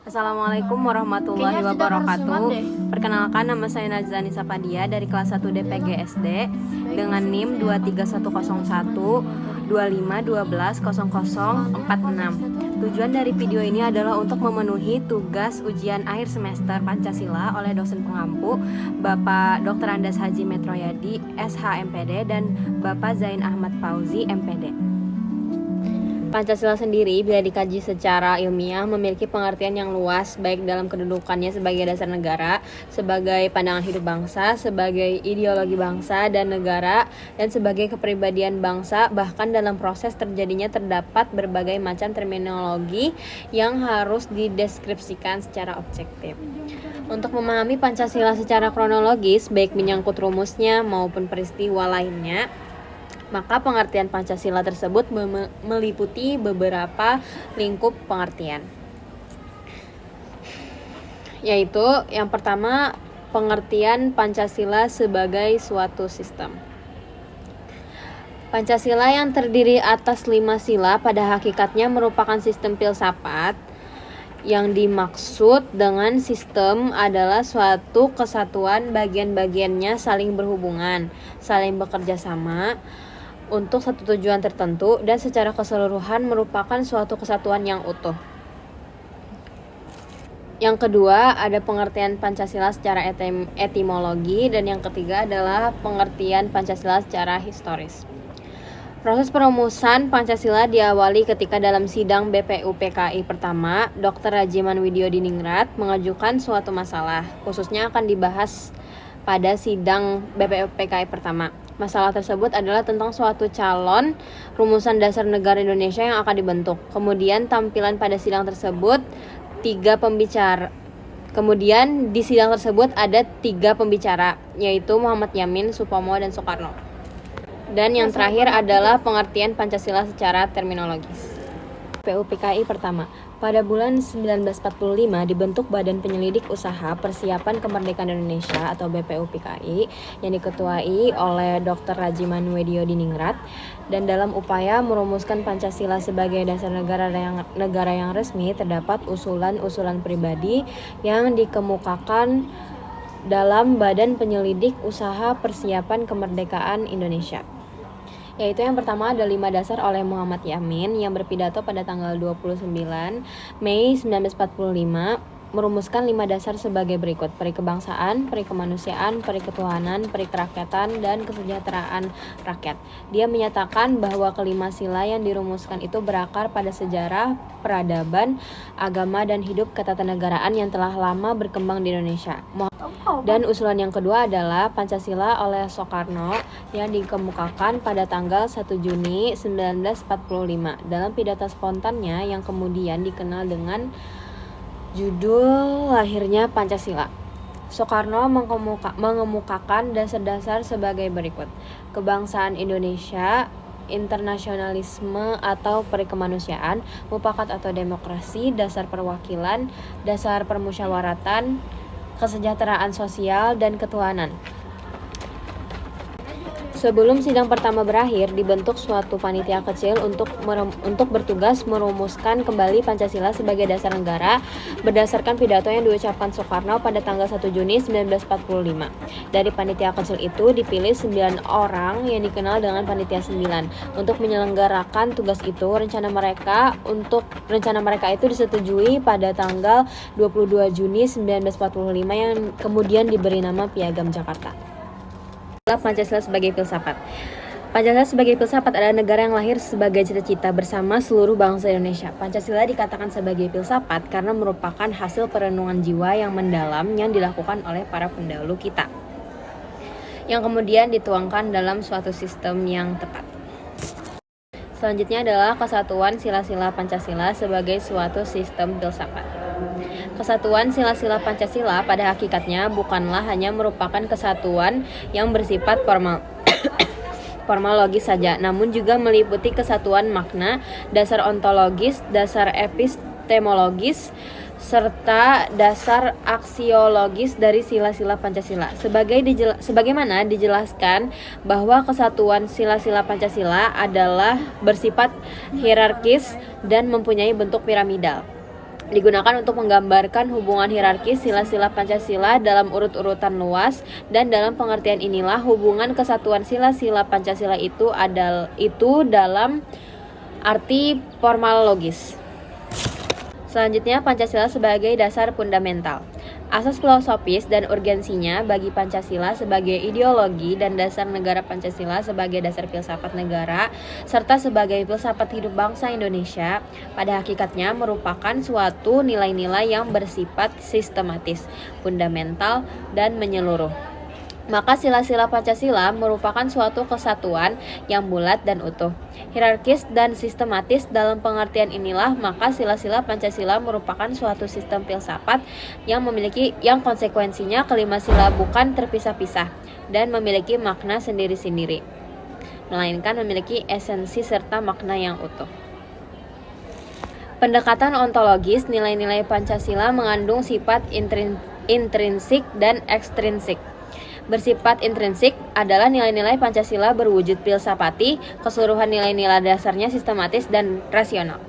Assalamualaikum warahmatullahi wabarakatuh. Perkenalkan, nama saya Najzani Sapadia dari kelas 1 DPG SD dengan NIM 23101 25120046. Tujuan dari video ini adalah untuk memenuhi tugas ujian akhir semester Pancasila oleh dosen pengampu Bapak Dr. Andes Haji Metroyadi SH MPD dan Bapak Zain Ahmad Fauzi MPD. Pancasila sendiri bila dikaji secara ilmiah memiliki pengertian yang luas, baik dalam kedudukannya sebagai dasar negara, sebagai pandangan hidup bangsa, sebagai ideologi bangsa dan negara, dan sebagai kepribadian bangsa. Bahkan dalam proses terjadinya terdapat berbagai macam terminologi yang harus dideskripsikan secara objektif. Untuk memahami Pancasila secara kronologis, baik menyangkut rumusnya maupun peristiwa lainnya, maka pengertian Pancasila tersebut meliputi beberapa lingkup pengertian, yaitu yang pertama, pengertian Pancasila sebagai suatu sistem. Pancasila yang terdiri atas 5 sila pada hakikatnya merupakan sistem filsafat. Yang dimaksud dengan sistem adalah suatu kesatuan bagian-bagiannya saling berhubungan, saling bekerja sama untuk satu tujuan tertentu, dan secara keseluruhan merupakan suatu kesatuan yang utuh. Yang kedua, ada pengertian Pancasila secara etimologi, dan yang ketiga adalah pengertian Pancasila secara historis. Proses perumusan Pancasila diawali ketika dalam sidang BPUPKI pertama, Dr. Rajiman Widyodiningrat mengajukan suatu masalah, khususnya akan dibahas pada sidang BPUPKI pertama. Masalah tersebut adalah tentang suatu calon rumusan dasar negara Indonesia yang akan dibentuk. Kemudian tampilan pada sidang tersebut Kemudian di sidang tersebut ada 3 pembicara, yaitu Muhammad Yamin, Supomo, dan Soekarno. Dan yang terakhir adalah pengertian Pancasila secara terminologis. BPUPKI pertama. Pada bulan 1945 dibentuk Badan Penyelidik Usaha Persiapan Kemerdekaan Indonesia atau BPUPKI yang diketuai oleh Dr. Rajiman Widyodiningrat, dan dalam upaya merumuskan Pancasila sebagai dasar negara yang resmi terdapat usulan-usulan pribadi yang dikemukakan dalam Badan Penyelidik Usaha Persiapan Kemerdekaan Indonesia. Yaitu yang pertama ada 5 dasar oleh Muhammad Yamin yang berpidato pada tanggal 29 Mei 1945, merumuskan 5 dasar sebagai berikut: peri kebangsaan, peri kemanusiaan, peri ketuhanan, peri kerakyatan, dan kesejahteraan rakyat. Dia menyatakan bahwa kelima sila yang dirumuskan itu berakar pada sejarah, peradaban, agama, dan hidup ketatanegaraan yang telah lama berkembang di Indonesia. Dan usulan yang kedua adalah Pancasila oleh Soekarno yang dikemukakan pada tanggal 1 Juni 1945 dalam pidato spontannya yang kemudian dikenal dengan judul lahirnya Pancasila. Soekarno mengemukakan dasar-dasar sebagai berikut: kebangsaan Indonesia, internasionalisme atau perikemanusiaan, mufakat atau demokrasi, dasar perwakilan, dasar permusyawaratan, kesejahteraan sosial, dan ketuhanan. Sebelum sidang pertama berakhir, dibentuk suatu panitia kecil untuk bertugas merumuskan kembali Pancasila sebagai dasar negara berdasarkan pidato yang diucapkan Soekarno pada tanggal 1 Juni 1945. Dari panitia kecil itu dipilih 9 orang yang dikenal dengan panitia 9 untuk menyelenggarakan tugas itu. Rencana mereka itu disetujui pada tanggal 22 Juni 1945 yang kemudian diberi nama Piagam Jakarta. Pancasila sebagai filsafat. Pancasila sebagai filsafat adalah negara yang lahir sebagai cita-cita bersama seluruh bangsa Indonesia. Pancasila dikatakan sebagai filsafat karena merupakan hasil perenungan jiwa yang mendalam yang dilakukan oleh para pendahulu kita, yang kemudian dituangkan dalam suatu sistem yang tepat. Selanjutnya adalah kesatuan sila-sila Pancasila sebagai suatu sistem filsafat. Kesatuan sila-sila Pancasila pada hakikatnya bukanlah hanya merupakan kesatuan yang bersifat formal logis saja, namun juga meliputi kesatuan makna, dasar ontologis, dasar epistemologis, serta dasar aksiologis dari sila-sila Pancasila. Sebagaimana dijelaskan bahwa kesatuan sila-sila Pancasila adalah bersifat hierarkis dan mempunyai bentuk piramidal. digunakan untuk menggambarkan hubungan hierarkis sila-sila Pancasila dalam urut-urutan luas, dan dalam pengertian inilah hubungan kesatuan sila-sila Pancasila itu dalam arti formalologis. Selanjutnya, Pancasila sebagai dasar fundamental. Asas filosofis dan urgensinya bagi Pancasila sebagai ideologi dan dasar negara Pancasila sebagai dasar filsafat negara serta sebagai filsafat hidup bangsa Indonesia pada hakikatnya merupakan suatu nilai-nilai yang bersifat sistematis, fundamental, dan menyeluruh. Maka sila-sila Pancasila merupakan suatu kesatuan yang bulat dan utuh, hierarkis dan sistematis. Dalam pengertian inilah, maka sila-sila Pancasila merupakan suatu sistem filsafat yang konsekuensinya kelima sila bukan terpisah-pisah dan memiliki makna sendiri-sendiri, melainkan memiliki esensi serta makna yang utuh. Pendekatan ontologis, nilai-nilai Pancasila mengandung sifat intrinsik dan ekstrinsik. Bersifat intrinsik adalah nilai-nilai Pancasila berwujud filsafati, keseluruhan nilai-nilai dasarnya sistematis dan rasional.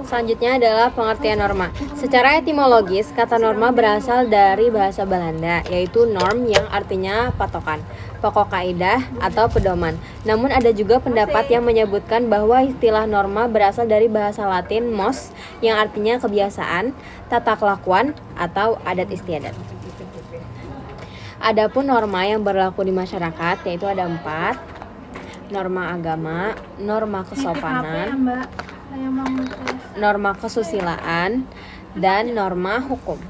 Selanjutnya adalah pengertian norma. Secara etimologis, kata norma berasal dari bahasa Belanda, yaitu norm yang artinya patokan, pokok kaidah atau pedoman. Namun ada juga pendapat yang menyebutkan bahwa istilah norma berasal dari bahasa Latin mos yang artinya kebiasaan, tata kelakuan, atau adat istiadat. Adapun norma yang berlaku di masyarakat yaitu ada 4: norma agama, norma kesopanan, norma kesusilaan, dan norma hukum.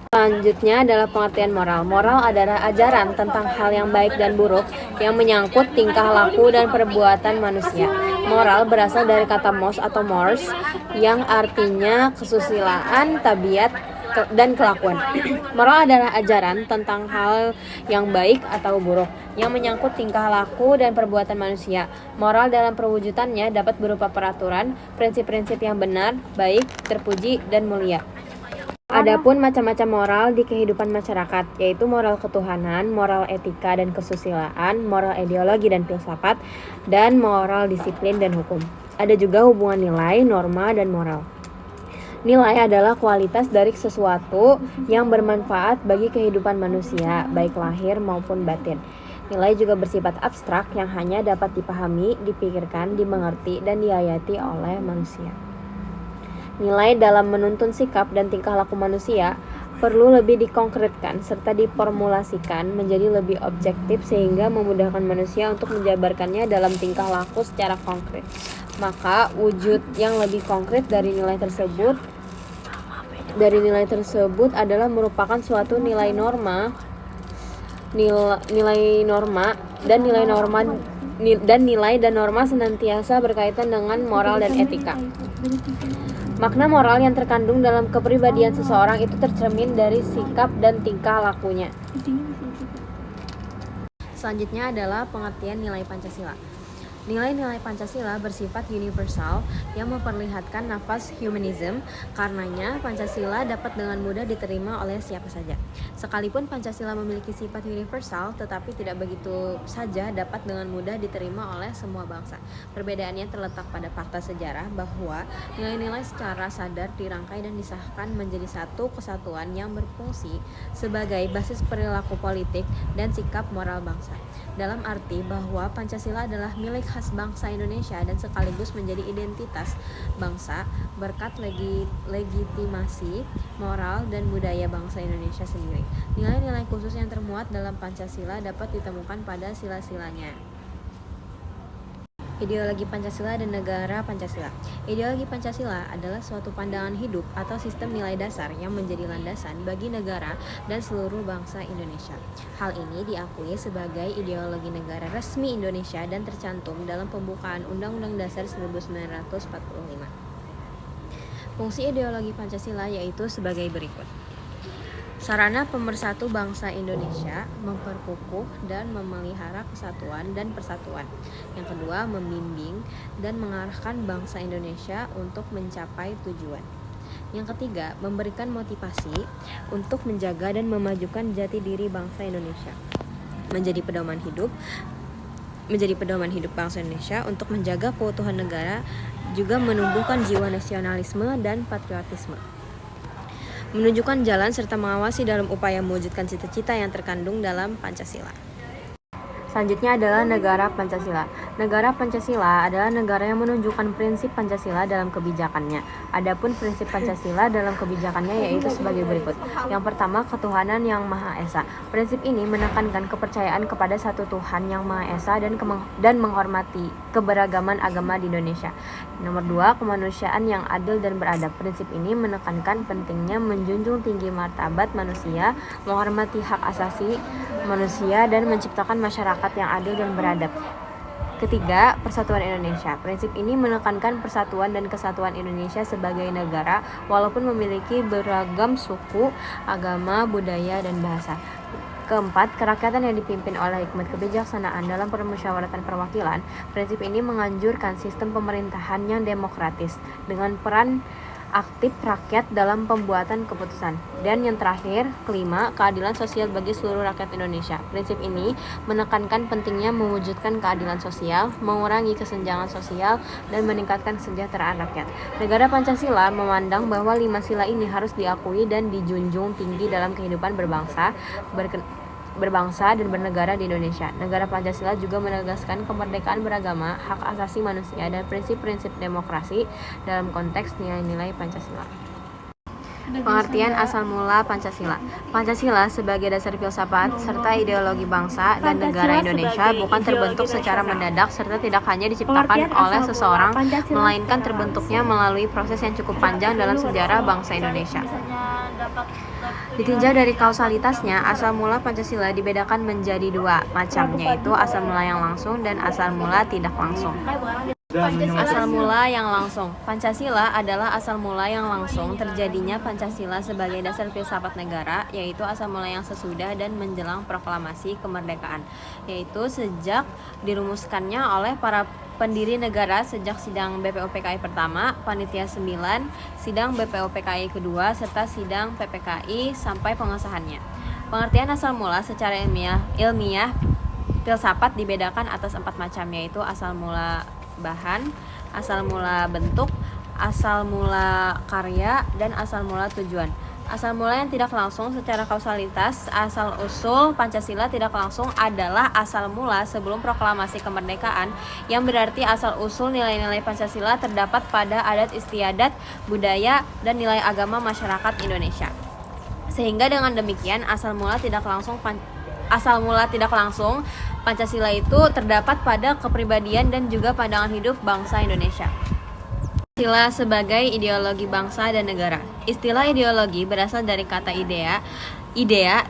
Selanjutnya adalah pengertian moral. Moral adalah ajaran tentang hal yang baik dan buruk yang menyangkut tingkah laku dan perbuatan manusia. Moral berasal dari kata mos atau mores yang artinya kesusilaan, tabiat, dan kelakuan. Moral adalah ajaran tentang hal yang baik atau buruk yang menyangkut tingkah laku dan perbuatan manusia. Moral dalam perwujudannya dapat berupa peraturan, prinsip-prinsip yang benar, baik, terpuji, dan mulia. Adapun macam-macam moral di kehidupan masyarakat, yaitu moral ketuhanan, moral etika dan kesusilaan, moral ideologi dan filsafat, dan moral disiplin dan hukum. Ada juga hubungan nilai, norma, dan moral. Nilai adalah kualitas dari sesuatu yang bermanfaat bagi kehidupan manusia, baik lahir maupun batin. Nilai juga bersifat abstrak yang hanya dapat dipahami, dipikirkan, dimengerti, dan dihayati oleh manusia. Nilai dalam menuntun sikap dan tingkah laku manusia perlu lebih dikonkretkan serta diformulasikan menjadi lebih objektif sehingga memudahkan manusia untuk menjabarkannya dalam tingkah laku secara konkret. Maka wujud yang lebih konkret dari nilai tersebut adalah merupakan suatu nilai norma dan nilai dan norma senantiasa berkaitan dengan moral dan etika. Makna moral yang terkandung dalam kepribadian seseorang itu tercermin dari sikap dan tingkah lakunya. Selanjutnya adalah pengertian nilai Pancasila. Nilai-nilai Pancasila bersifat universal yang memperlihatkan nafas humanism. Karenanya Pancasila dapat dengan mudah diterima oleh siapa saja. Sekalipun Pancasila memiliki sifat universal, tetapi tidak begitu saja dapat dengan mudah diterima oleh semua bangsa. Perbedaannya terletak pada fakta sejarah bahwa nilai-nilai secara sadar dirangkai dan disahkan menjadi satu kesatuan yang berfungsi sebagai basis perilaku politik dan sikap moral bangsa. Dalam arti bahwa Pancasila adalah milik khas bangsa Indonesia dan sekaligus menjadi identitas bangsa berkat legitimasi moral dan budaya bangsa Indonesia sendiri. Nilai-nilai khusus yang termuat dalam Pancasila dapat ditemukan pada sila-silanya. Ideologi Pancasila dan negara Pancasila. Ideologi Pancasila adalah suatu pandangan hidup atau sistem nilai dasar yang menjadi landasan bagi negara dan seluruh bangsa Indonesia. Hal ini diakui sebagai ideologi negara resmi Indonesia dan tercantum dalam pembukaan Undang-Undang Dasar 1945. Fungsi ideologi Pancasila yaitu sebagai berikut. Sarana pemersatu bangsa Indonesia, memperkukuh dan memelihara kesatuan dan persatuan. Yang kedua, membimbing dan mengarahkan bangsa Indonesia untuk mencapai tujuan. Yang ketiga, memberikan motivasi untuk menjaga dan memajukan jati diri bangsa Indonesia. Menjadi pedoman hidup bangsa Indonesia untuk menjaga keutuhan negara juga menumbuhkan jiwa nasionalisme dan patriotisme, menunjukkan jalan serta mengawasi dalam upaya mewujudkan cita-cita yang terkandung dalam Pancasila. Selanjutnya adalah negara Pancasila. Negara Pancasila adalah negara yang menunjukkan prinsip Pancasila dalam kebijakannya. Adapun prinsip Pancasila dalam kebijakannya yaitu sebagai berikut. Yang pertama, ketuhanan yang Maha Esa. Prinsip ini menekankan kepercayaan kepada satu Tuhan yang Maha Esa dan menghormati keberagaman agama di Indonesia. Nomor dua, kemanusiaan yang adil dan beradab. Prinsip ini menekankan pentingnya menjunjung tinggi martabat manusia, menghormati hak asasi manusia, dan menciptakan masyarakat yang adil dan beradab. Ketiga, persatuan Indonesia. Prinsip ini menekankan persatuan dan kesatuan Indonesia sebagai negara walaupun memiliki beragam suku, agama, budaya, dan bahasa. Keempat, kerakyatan yang dipimpin oleh hikmat kebijaksanaan dalam permusyawaratan perwakilan. Prinsip ini menganjurkan sistem pemerintahan yang demokratis dengan peran aktif rakyat dalam pembuatan keputusan. Dan yang terakhir, kelima, keadilan sosial bagi seluruh rakyat Indonesia. Prinsip ini menekankan pentingnya mewujudkan keadilan sosial, mengurangi kesenjangan sosial, dan meningkatkan kesejahteraan rakyat. Negara Pancasila memandang bahwa 5 sila ini harus diakui dan dijunjung tinggi dalam kehidupan berbangsa dan bernegara di Indonesia. Negara Pancasila juga menegaskan kemerdekaan beragama, hak asasi manusia, dan prinsip-prinsip demokrasi dalam konteks nilai-nilai Pancasila. Pengertian asal mula Pancasila. Pancasila sebagai dasar filsafat serta ideologi bangsa dan negara Indonesia bukan terbentuk secara mendadak serta tidak hanya diciptakan oleh seseorang, melainkan terbentuknya melalui proses yang cukup panjang dalam sejarah bangsa Indonesia. Ditinjau dari kausalitasnya, asal mula Pancasila dibedakan menjadi dua macam, yaitu asal mula yang langsung dan asal mula tidak langsung. Asal mula yang langsung. Pancasila adalah asal mula yang langsung terjadinya Pancasila sebagai dasar filsafat negara, yaitu asal mula yang sesudah dan menjelang proklamasi kemerdekaan, yaitu sejak dirumuskannya oleh para pendiri negara sejak sidang BPUPKI pertama, Panitia 9, sidang BPUPKI kedua, serta sidang PPKI sampai pengesahannya. Pengertian asal mula secara ilmiah filsafat dibedakan atas 4 macam, yaitu asal mula bahan, asal mula bentuk, asal mula karya, dan asal mula tujuan. Asal mula yang tidak langsung secara kausalitas, asal usul Pancasila tidak langsung adalah asal mula sebelum proklamasi kemerdekaan, yang berarti asal usul nilai-nilai Pancasila terdapat pada adat istiadat, budaya, dan nilai agama masyarakat Indonesia. Sehingga dengan demikian asal mula tidak langsung Pancasila itu terdapat pada kepribadian dan juga pandangan hidup bangsa Indonesia. Pancasila sebagai ideologi bangsa dan negara. Istilah ideologi berasal dari kata idea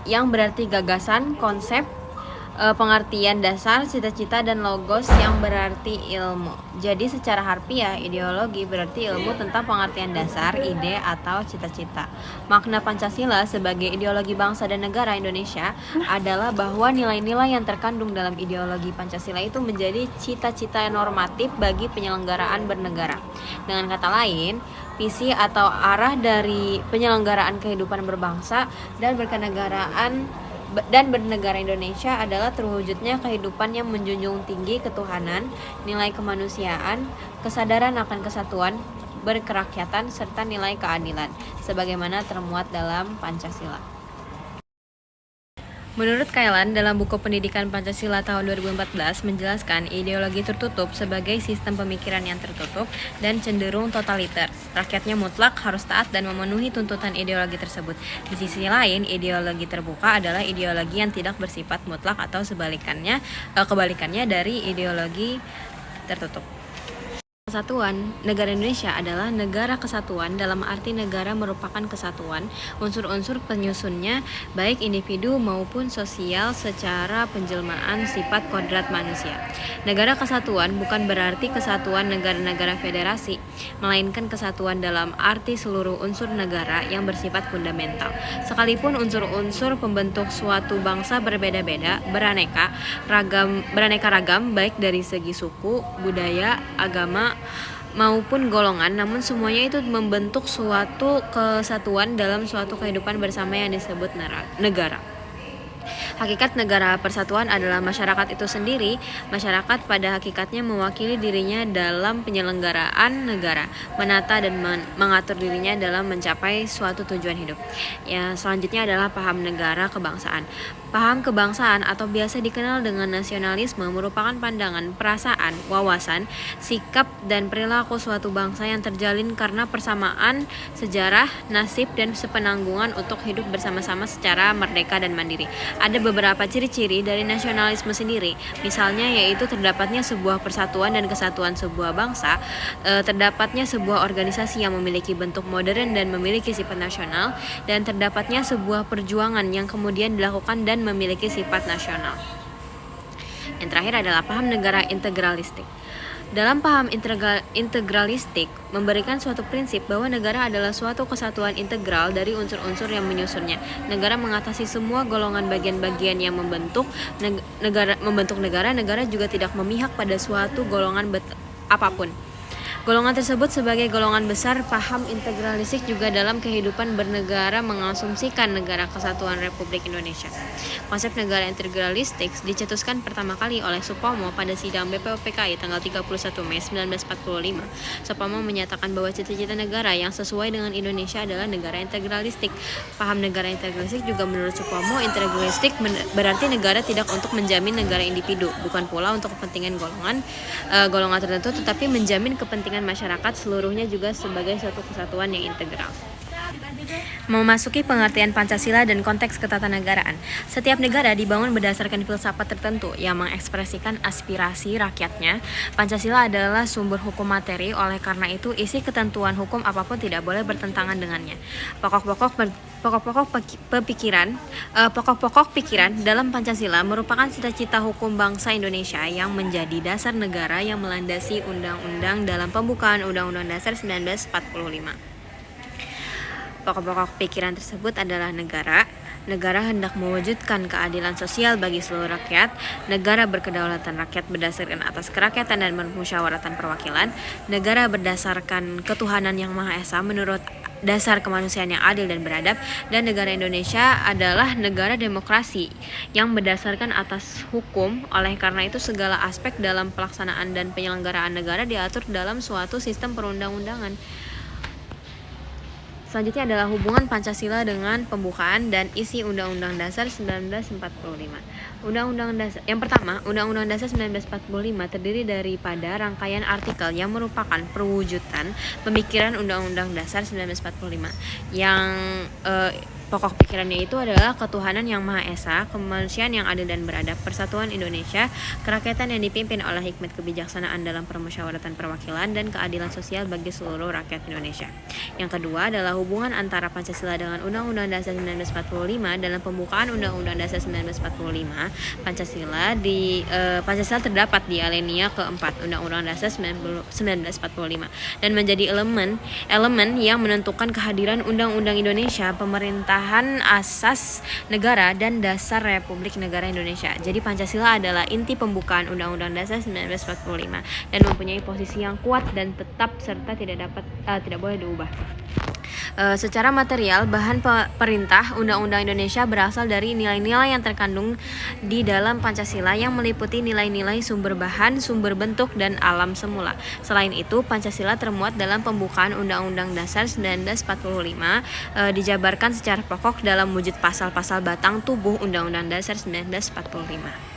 yang berarti gagasan, konsep, pengertian dasar, cita-cita, dan logos yang berarti ilmu. Jadi secara harfiah, ideologi berarti ilmu tentang pengertian dasar, ide, atau cita-cita. Makna Pancasila sebagai ideologi bangsa dan negara Indonesia adalah bahwa nilai-nilai yang terkandung dalam ideologi Pancasila itu menjadi cita-cita normatif bagi penyelenggaraan bernegara. Dengan kata lain, visi atau arah dari penyelenggaraan kehidupan berbangsa dan bernegara Indonesia adalah terwujudnya kehidupan yang menjunjung tinggi ketuhanan, nilai kemanusiaan, kesadaran akan kesatuan, berkerakyatan, serta nilai keadilan, sebagaimana termuat dalam Pancasila. Menurut Kailan, dalam buku Pendidikan Pancasila tahun 2014 menjelaskan ideologi tertutup sebagai sistem pemikiran yang tertutup dan cenderung totaliter. Rakyatnya mutlak harus taat dan memenuhi tuntutan ideologi tersebut. Di sisi lain, ideologi terbuka adalah ideologi yang tidak bersifat mutlak atau kebalikannya dari ideologi tertutup. Kesatuan. Negara Indonesia adalah negara kesatuan dalam arti negara merupakan kesatuan unsur-unsur penyusunnya baik individu maupun sosial secara penjelmaan sifat kodrat manusia. Negara kesatuan bukan berarti kesatuan negara-negara federasi, melainkan kesatuan dalam arti seluruh unsur negara yang bersifat fundamental. Sekalipun unsur-unsur pembentuk suatu bangsa berbeda-beda, beraneka ragam baik dari segi suku, budaya, agama, maupun golongan, namun semuanya itu membentuk suatu kesatuan dalam suatu kehidupan bersama yang disebut negara. Hakikat negara persatuan adalah masyarakat itu sendiri. Masyarakat pada hakikatnya mewakili dirinya dalam penyelenggaraan negara, menata dan mengatur dirinya dalam mencapai suatu tujuan hidup. Ya, selanjutnya adalah paham negara kebangsaan. Paham kebangsaan atau biasa dikenal dengan nasionalisme merupakan pandangan, perasaan, wawasan, sikap, dan perilaku suatu bangsa yang terjalin karena persamaan sejarah, nasib, dan sepenanggungan untuk hidup bersama-sama secara merdeka dan mandiri. Ada beberapa ciri-ciri dari nasionalisme sendiri, misalnya yaitu terdapatnya sebuah persatuan dan kesatuan sebuah bangsa, terdapatnya sebuah organisasi yang memiliki bentuk modern dan memiliki sifat nasional, dan terdapatnya sebuah perjuangan yang kemudian dilakukan dan memiliki sifat nasional. Yang terakhir adalah paham negara integralistik. Dalam paham integralistik memberikan suatu prinsip bahwa negara adalah suatu kesatuan integral dari unsur-unsur yang menyusunnya. Negara mengatasi semua golongan bagian-bagian yang membentuk negara. Negara juga tidak memihak pada suatu golongan apapun. Golongan tersebut sebagai golongan besar. Paham integralistik juga dalam kehidupan bernegara mengasumsikan negara kesatuan Republik Indonesia. Konsep negara integralistik dicetuskan pertama kali oleh Supomo pada sidang BPUPKI tanggal 31 Mei 1945. Supomo menyatakan bahwa cita-cita negara yang sesuai dengan Indonesia adalah negara integralistik. Paham negara integralistik juga menurut Supomo, integralistik berarti negara tidak untuk menjamin negara individu, bukan pula untuk kepentingan golongan tertentu, tetapi menjamin kepentingan masyarakat seluruhnya juga sebagai suatu kesatuan yang integral. Memasuki pengertian Pancasila dan konteks ketatanegaraan. Setiap negara dibangun berdasarkan filsafat tertentu yang mengekspresikan aspirasi rakyatnya. Pancasila adalah sumber hukum materi, oleh karena itu isi ketentuan hukum apapun tidak boleh bertentangan dengannya. Pokok-pokok pikiran dalam Pancasila merupakan cita-cita hukum bangsa Indonesia yang menjadi dasar negara yang melandasi undang-undang dalam pembukaan Undang-Undang Dasar 1945. Pokok-pokok pikiran tersebut adalah negara hendak mewujudkan keadilan sosial bagi seluruh rakyat, negara berkedaulatan rakyat berdasarkan atas kerakyatan dan permusyawaratan perwakilan, negara berdasarkan ketuhanan yang Maha Esa menurut dasar kemanusiaan yang adil dan beradab, dan negara Indonesia adalah negara demokrasi yang berdasarkan atas hukum. Oleh karena itu segala aspek dalam pelaksanaan dan penyelenggaraan negara diatur dalam suatu sistem perundang-undangan. Selanjutnya adalah hubungan Pancasila dengan pembukaan dan isi Undang-Undang Dasar 1945. Yang pertama, Undang-Undang Dasar 1945 terdiri daripada rangkaian artikel yang merupakan perwujudan pemikiran Undang-Undang Dasar 1945. Yang pokok pikirannya itu adalah ketuhanan yang Maha Esa, kemanusiaan yang adil dan beradab, persatuan Indonesia, kerakyatan yang dipimpin oleh hikmat kebijaksanaan dalam permusyawaratan perwakilan, dan keadilan sosial bagi seluruh rakyat Indonesia. Yang kedua adalah hubungan antara Pancasila dengan Undang-Undang Dasar 1945. Dalam pembukaan Undang-Undang Dasar 1945, Pancasila terdapat di alinea keempat Undang-Undang Dasar 1945 dan menjadi elemen yang menentukan kehadiran Undang-Undang Indonesia, pemerintahan asas negara, dan dasar Republik Negara Indonesia. Jadi Pancasila adalah inti pembukaan Undang-Undang Dasar 1945 dan mempunyai posisi yang kuat dan tetap serta tidak boleh diubah. Secara material, bahan perintah Undang-Undang Indonesia berasal dari nilai-nilai yang terkandung di dalam Pancasila yang meliputi nilai-nilai sumber bahan, sumber bentuk, dan alam semula. Selain itu, Pancasila termuat dalam pembukaan Undang-Undang Dasar 1945, dijabarkan secara pokok dalam wujud pasal-pasal batang tubuh Undang-Undang Dasar 1945.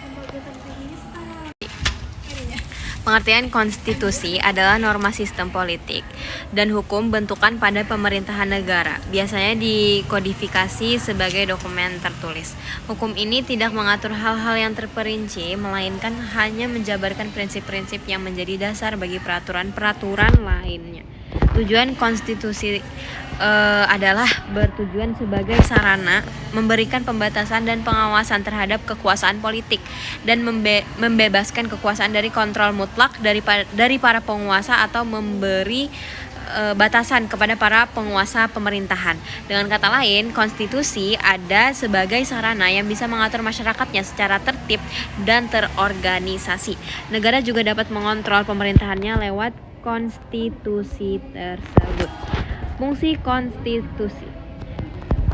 Pengertian konstitusi adalah norma sistem politik dan hukum bentukan pada pemerintahan negara, biasanya dikodifikasi sebagai dokumen tertulis. Hukum ini tidak mengatur hal-hal yang terperinci, melainkan hanya menjabarkan prinsip-prinsip yang menjadi dasar bagi peraturan-peraturan lainnya. Tujuan konstitusi adalah bertujuan sebagai sarana memberikan pembatasan dan pengawasan terhadap kekuasaan politik dan membebaskan kekuasaan dari kontrol mutlak dari para penguasa atau memberi batasan kepada para penguasa pemerintahan. Dengan kata lain, konstitusi ada sebagai sarana yang bisa mengatur masyarakatnya secara tertib dan terorganisasi. Negara juga dapat mengontrol pemerintahannya lewat konstitusi tersebut. Fungsi konstitusi.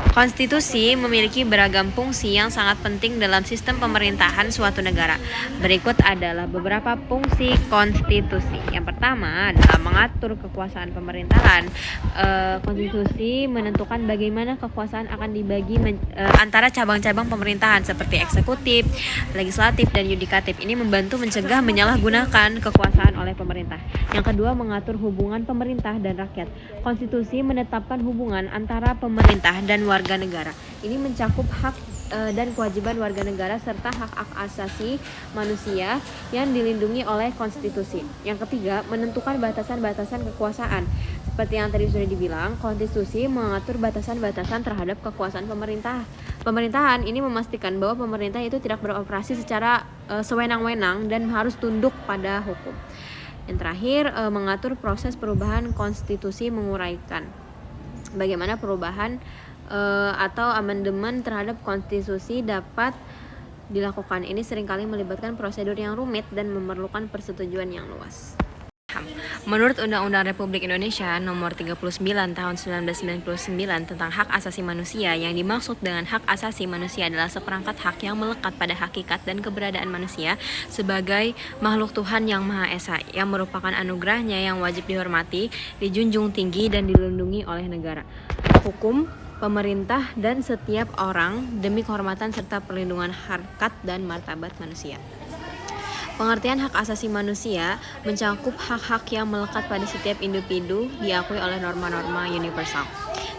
Konstitusi memiliki beragam fungsi yang sangat penting dalam sistem pemerintahan suatu negara. Berikut adalah beberapa fungsi konstitusi. Yang pertama adalah mengatur kekuasaan pemerintahan. Konstitusi menentukan bagaimana kekuasaan akan dibagi antara cabang-cabang pemerintahan seperti eksekutif, legislatif, dan yudikatif. Ini membantu mencegah menyalahgunakan kekuasaan oleh pemerintah. Yang kedua, mengatur hubungan pemerintah dan rakyat. Konstitusi menetapkan hubungan antara pemerintah dan warga negara. Ini mencakup hak dan kewajiban warga negara serta hak asasi manusia yang dilindungi oleh konstitusi. Yang ketiga, menentukan batasan-batasan kekuasaan. Seperti yang tadi sudah dibilang, konstitusi mengatur batasan-batasan terhadap kekuasaan pemerintahan. Ini memastikan bahwa pemerintah itu tidak beroperasi secara sewenang-wenang dan harus tunduk pada hukum. Yang terakhir, mengatur proses perubahan konstitusi, menguraikan bagaimana perubahan atau amandemen terhadap konstitusi dapat dilakukan. Ini seringkali melibatkan prosedur yang rumit dan memerlukan persetujuan yang luas. Menurut Undang-Undang Republik Indonesia Nomor 39 Tahun 1999 tentang Hak Asasi Manusia, yang dimaksud dengan hak asasi manusia adalah seperangkat hak yang melekat pada hakikat dan keberadaan manusia sebagai makhluk Tuhan yang Maha Esa, yang merupakan anugerahnya yang wajib dihormati, dijunjung tinggi, dan dilindungi oleh negara, hukum, pemerintah, dan setiap orang demi kehormatan serta perlindungan harkat dan martabat manusia. Pengertian hak asasi manusia mencakup hak-hak yang melekat pada setiap individu diakui oleh norma-norma universal.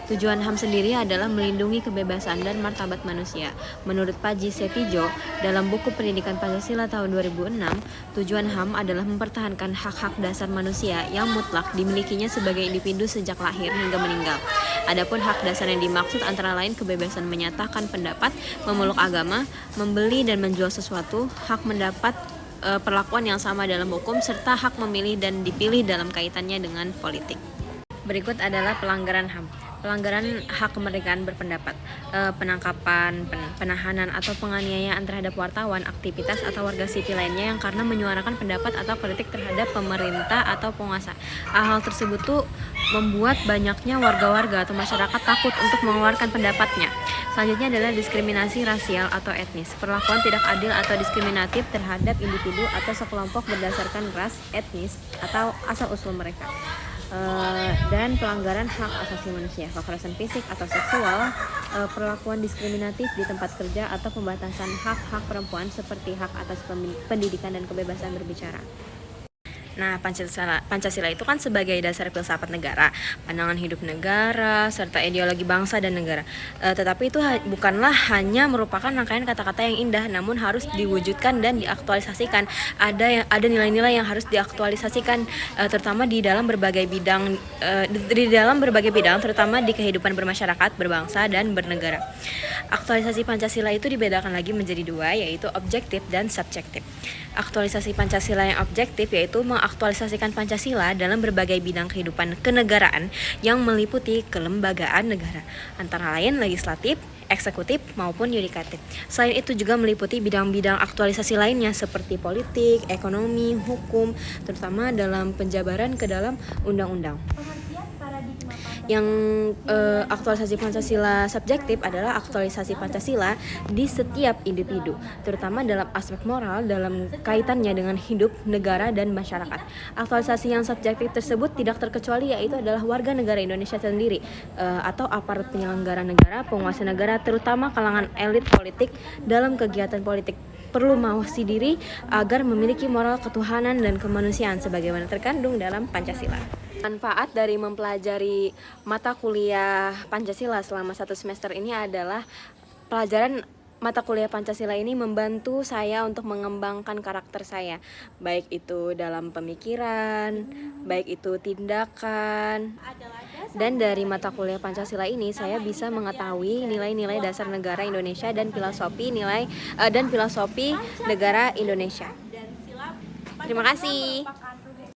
Tujuan HAM sendiri adalah melindungi kebebasan dan martabat manusia. Menurut Paji Setijo, dalam buku Pendidikan Pancasila tahun 2006, tujuan HAM adalah mempertahankan hak-hak dasar manusia yang mutlak dimilikinya sebagai individu sejak lahir hingga meninggal. Adapun hak dasar yang dimaksud antara lain kebebasan menyatakan pendapat, memeluk agama, membeli dan menjual sesuatu, hak mendapat perlakuan yang sama dalam hukum, serta hak memilih dan dipilih dalam kaitannya dengan politik. Berikut adalah pelanggaran HAM. Pelanggaran hak kemerdekaan berpendapat, penangkapan, penahanan atau penganiayaan terhadap wartawan, aktivitas atau warga sipil lainnya yang karena menyuarakan pendapat atau kritik terhadap pemerintah atau penguasa. Hal tersebut tuh membuat banyaknya warga-warga atau masyarakat takut untuk mengeluarkan pendapatnya. Selanjutnya adalah diskriminasi rasial atau etnis. Perlakuan tidak adil atau diskriminatif terhadap individu atau sekelompok berdasarkan ras, etnis, atau asal-usul mereka. Dan pelanggaran hak asasi manusia, kekerasan fisik atau seksual, perlakuan diskriminatif di tempat kerja, atau pembatasan hak-hak perempuan seperti hak atas pendidikan dan kebebasan berbicara. Nah, Pancasila itu kan sebagai dasar filsafat negara, pandangan hidup negara, serta ideologi bangsa dan negara. Tetapi itu bukanlah hanya merupakan rangkaian kata-kata yang indah, namun harus diwujudkan dan diaktualisasikan. Ada nilai-nilai yang harus diaktualisasikan, terutama di dalam berbagai bidang, terutama di kehidupan bermasyarakat, berbangsa, dan bernegara. Aktualisasi Pancasila itu dibedakan lagi menjadi dua, yaitu objektif dan subjektif. Aktualisasi Pancasila yang objektif yaitu mengaktualisasikan Pancasila dalam berbagai bidang kehidupan kenegaraan yang meliputi kelembagaan negara, antara lain legislatif, eksekutif, maupun yudikatif. Selain itu juga meliputi bidang-bidang aktualisasi lainnya seperti politik, ekonomi, hukum, terutama dalam penjabaran ke dalam undang-undang. Yang aktualisasi Pancasila subjektif adalah aktualisasi Pancasila di setiap individu, terutama dalam aspek moral dalam kaitannya dengan hidup, negara, dan masyarakat. Aktualisasi yang subjektif tersebut tidak terkecuali yaitu adalah warga negara Indonesia sendiri, atau aparat penyelenggara negara, penguasa negara, terutama kalangan elit politik dalam kegiatan politik perlu mengawasi diri agar memiliki moral ketuhanan dan kemanusiaan sebagaimana terkandung dalam Pancasila. Manfaat dari mempelajari mata kuliah Pancasila selama 1 semester ini adalah pelajaran mata kuliah Pancasila ini membantu saya untuk mengembangkan karakter saya, baik itu dalam pemikiran, baik itu tindakan. Dan dari mata kuliah Pancasila ini saya bisa mengetahui nilai-nilai dasar negara Indonesia dan filosofi negara Indonesia. Terima kasih.